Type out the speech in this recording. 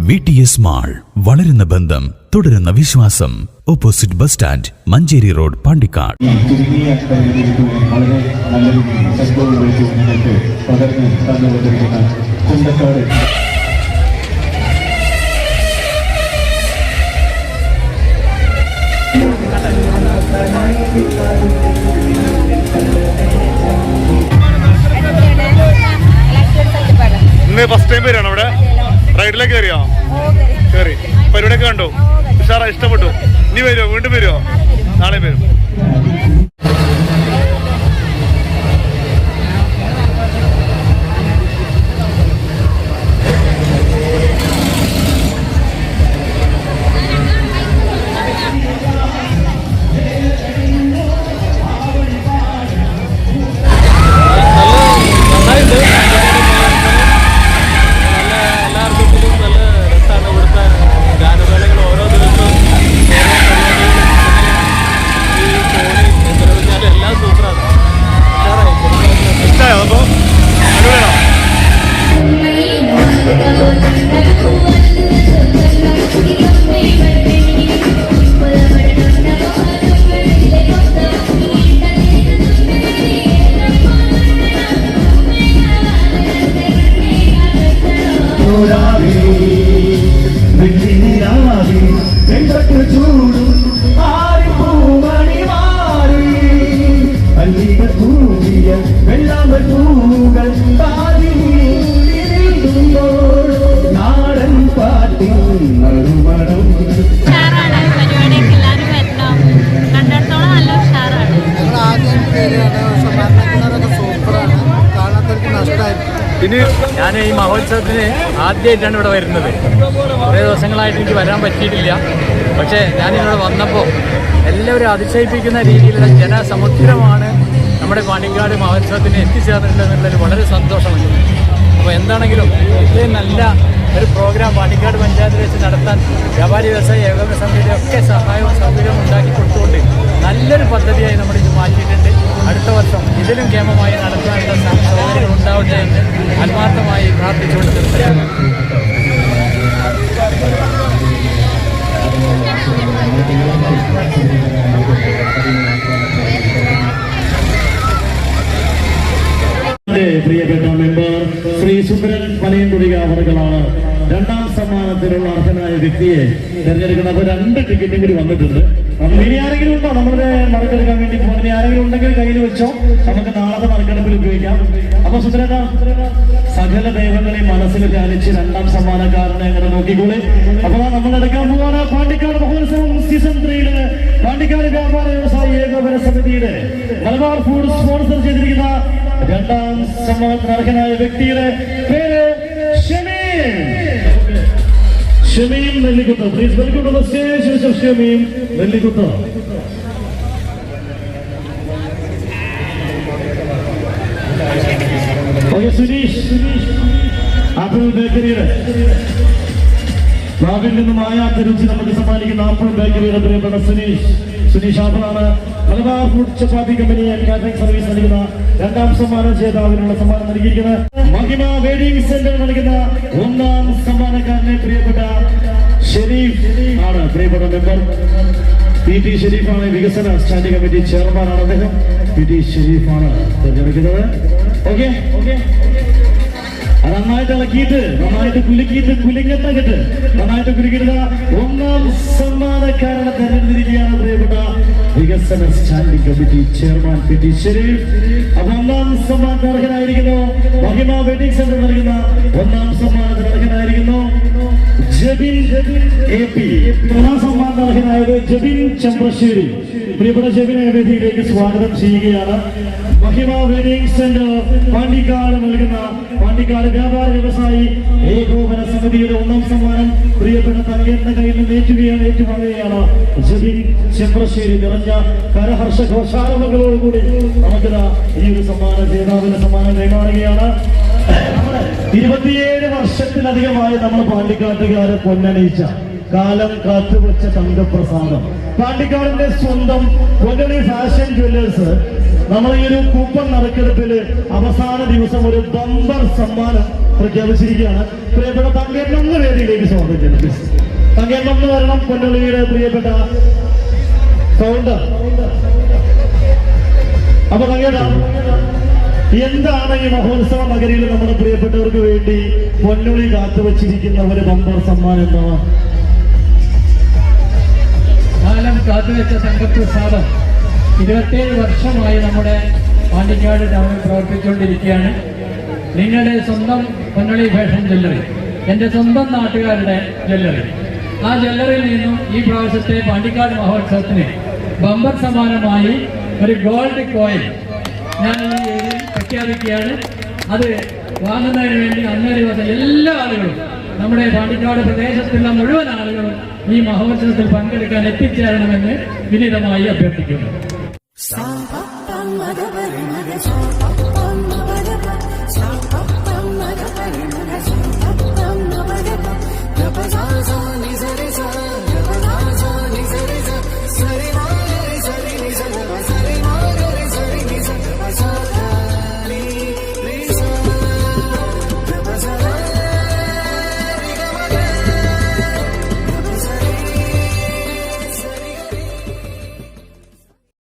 VTS mall, വളരുന്ന ബന്ധം, തുടരുന്ന വിശ്വാസം. Opposite bus stand, Manjeri road, Pandikkad. ഇന്ന് ഫസ്റ്റ് ടൈം വരികയാണോ ഇവിടെ? റൈഡിലേക്ക് കയറിയോ? കയറി. പരിപാടിയൊക്കെ കണ്ടോ? ഉഷാറാ, ഇഷ്ടപ്പെട്ടു. ഇനി വരുമോ? വീണ്ടും വരുമോ? നാളെ വരും. ഞാൻ ഈ മഹോത്സവത്തിന് ആദ്യമായിട്ടാണ് ഇവിടെ വരുന്നത്. കുറേ ദിവസങ്ങളായിട്ട് എനിക്ക് വരാൻ പറ്റിയിട്ടില്ല. പക്ഷേ ഞാനിവിടെ വന്നപ്പോൾ എല്ലാവരും അതിശയിപ്പിക്കുന്ന രീതിയിലുള്ള ജനസമുദ്രമാണ് നമ്മുടെ പാണ്ടിക്കാട് മഹോത്സവത്തിന് എത്തിച്ചേർന്നിട്ടുണ്ടെന്നുള്ളൊരു വളരെ സന്തോഷമുണ്ട്. അപ്പോൾ എന്താണെങ്കിലും ഇത്രയും നല്ല ഒരു പ്രോഗ്രാം പാണ്ടിക്കാട് പഞ്ചായത്തിൽ വെച്ച് നടത്താൻ വ്യാപാരി വ്യവസായ ഏകോപന സമിതിയുടെ ഒക്കെ സഹായവും സൗകര്യവും ഉണ്ടാക്കി കൊടുത്തുകൊണ്ട് നല്ലൊരു പദ്ധതിയായി നമ്മളിത് മാറ്റിയിട്ടുണ്ട്. അടുത്ത വർഷം ഇതിലും ക്ഷേമമായി നടത്താനുള്ള സൗകര്യങ്ങൾ ഉണ്ടാവട്ടെ എന്ന് ആത്മാർത്ഥമായി പ്രാർത്ഥിച്ചുകൊണ്ട് നിർത്തുകയാണ്. പ്രിയപ്പെട്ട മെമ്പർ ശ്രീ സുബ്രൻ പനയൻകുടിക അവർകളാണ് രണ്ടാം സമ്മാനത്തിനുള്ള അർഹനായ വ്യക്തിയെ തെരഞ്ഞെടുക്കുന്നത്. അപ്പൊ 2 ടിക്കറ്റും കൂടി വന്നിട്ടുണ്ട്. ഇനി ആരെങ്കിലും ഉണ്ടോ നമ്മുടെ നറുക്കെടുക്കാൻ വേണ്ടി പോകുന്നത്? ഇനി ആരെങ്കിലും ഉണ്ടെങ്കിൽ കയ്യിൽ വെച്ചോ, നമുക്ക് നാളത്തെ നറുക്കെടുപ്പിൽ ഉപയോഗിക്കാം. അപ്പൊ സുബ്രൻ സകല ദൈവങ്ങളെ മനസ്സിൽ ധ്യാനിച്ച് 2ാം സമ്മാനക്കാരനെ അങ്ങനെ നോക്കിക്കോളെ. അപ്പൊ നമ്മൾ എടുക്കാൻ പോവാണ് പാണ്ടിക്കാട് മഹോത്സവം സീസൺ 3 പാണ്ടിക്കാട് വ്യാപാര വ്യവസായ ഏകോപന സമിതിയുടെ മലബാർ ഫുഡ് സ്പോൺസർ ചെയ്തിരിക്കുന്ന 2ാം സമ്മാനത്തിന് അർഹനായ വ്യക്തിയുടെ പേര് Shameem Nellikuth. Please welcome to the stage mister Shameem Nellikuth. Okay, Suneesh apple ബേക്കറിയുടെ നാവിൽ നിന്നും മായാത്ത രുചി നമുക്ക് സമ്മാനിക്കുന്ന ആപ്പിൾ ബേക്കറിയുടെ പ്രിയപ്പെട്ട സുനീഷ് ആപ്പിളാണ് Malabar food chapati company and catering service നൽകുന്ന 2ാം സമ്മാന ജേതാവിനുള്ള സമ്മാനം നൽകിയിരിക്കുന്നത്. മഹിമ വെഡിങ് സെന്റർ നൽകുന്ന 1ാം സമ്മാനക്കാരനെ പ്രിയപ്പെട്ട ഷെരീഫ് ആണ്. പ്രിയപ്പെട്ട മെമ്പർ PT ഷെരീഫാണ്. വികസന സ്റ്റാൻഡിംഗ് കമ്മിറ്റി ചെയർമാനാണ് അദ്ദേഹം. PT ഷെരീഫാണ് തെരഞ്ഞെടുക്കുന്നത്. ഓക്കെ, നന്നായിട്ട് ഇളക്കിയിട്ട്, നന്നായിട്ട് കുലുങ്ങിട്ട് നന്നായിട്ട് കുലുക്കിടുക. 1ാം സമ്മാനക്കാരനെ തെരഞ്ഞെടുത്തിരിക്കുകയാണ് പ്രിയപ്പെട്ട വികസന standing committee chairman PT Shareef. അപ്പൊ 1ാം സമ്മാനത്തിന് അർഹനായിരിക്കുന്നു മഹിമ വെഡിങ് സെന്റർ നൽകുന്ന 1ാം സമ്മാനത്തിന് അർഹനായിരിക്കുന്നു ജബിൻ AP. 3ാം സമ്മാനത്തിന് അർഹനായത് ജബിൻ ചെമ്പ്രശ്ശേരി. പ്രിയപ്പെട്ട ജബിനെ വേദിയിലേക്ക് സ്വാഗതം ചെയ്യുകയാണ്. മഹിമ വെഡിങ് സെന്റർ പാണ്ടിക്കാട് നൽകുന്ന പാണ്ടിക്കാട് വ്യാപാര വ്യവസായി ഏകോപന സമിതിയുടെ 1ാം സമ്മാനം പ്രിയപ്പെട്ട തങ്കേന്റെ കയ്യിൽ നിന്ന് ഏറ്റുവാങ്ങുകയാണ് ജബിൻ ചെമ്പ്രശ്ശേരി. നിറഞ്ഞ കരഹർഷ ഘോഷാരവങ്ങളോടുകൂടി നമുക്കിതാ ഈ ഒരു സമ്മാന ജേതാവിന്റെ സമ്മാനം കൈമാറുകയാണ്. 27 വർഷത്തിലധികമായി നമ്മൾ പാണ്ടിക്കാട്ടുകാരെ പൊന്നണിയിച്ച കാലം കാത്തുവെച്ച തങ്കപ്രസാദം പാണ്ടിക്കാടിന്റെ സ്വന്തം പൊന്നണി ഫാഷൻ ജ്വല്ലേഴ്സ് നമ്മൾ ഈ ഒരു കൂപ്പൺ നറുക്കെടുപ്പില് അവസാന ദിവസം ഒരു ബമ്പർ സമ്മാനം പ്രഖ്യാപിച്ചിരിക്കുകയാണ്. പ്രിയപ്പെട്ട തങ്കേട്ടൊന്ന് വേദിയിലേക്ക് സ്വാഗതം ചെയ്യുന്നു. പ്ലീസ് തങ്കേട്ടൊന്ന് വരണം. പൊന്നുള്ളിയുടെ പ്രിയപ്പെട്ട ഫൗണ്ടർ. അപ്പൊ തങ്കേട്ട, എന്താണ് ഈ മഹോത്സവ നഗരിയിൽ നമ്മുടെ പ്രിയപ്പെട്ടവർക്ക് വേണ്ടി പൊന്നുള്ളി കാത്തുവച്ചിരിക്കുന്ന ഒരു ബമ്പർ സമ്മാനം എന്താണ്? കാലം കാത്തുവെച്ച സംഘപ്രസാദം 27 വർഷമായി നമ്മുടെ പാണ്ടിക്കാട് ടൗണിൽ പ്രവർത്തിച്ചുകൊണ്ടിരിക്കുകയാണ്. നിങ്ങളുടെ സ്വന്തം പൊന്നുള്ളി ഫാഷൻ ജ്വല്ലറി, എൻ്റെ സ്വന്തം നാട്ടുകാരുടെ ജ്വല്ലറി. ആ ജ്വല്ലറിയിൽ നിന്നും ഈ പ്രാവശ്യത്തെ പാണ്ടിക്കാട് മഹോത്സവത്തിന് ബമ്പർ സമ്മാനമായി ഒരു ഗോൾഡ് കോയിൻ ഞാൻ ഈ ഏരിയയിൽ പ്രഖ്യാപിക്കുകയാണ്. അത് വാങ്ങുന്നതിന് വേണ്ടി അന്നേ ദിവസം എല്ലാ ആളുകളും, നമ്മുടെ പാണ്ടിക്കാട് പ്രദേശത്തുള്ള മുഴുവൻ ആളുകളും ഈ മഹോത്സവത്തിൽ പങ്കെടുക്കാൻ എത്തിച്ചേരണമെന്ന് വിനീതമായി അഭ്യർത്ഥിക്കുന്നു.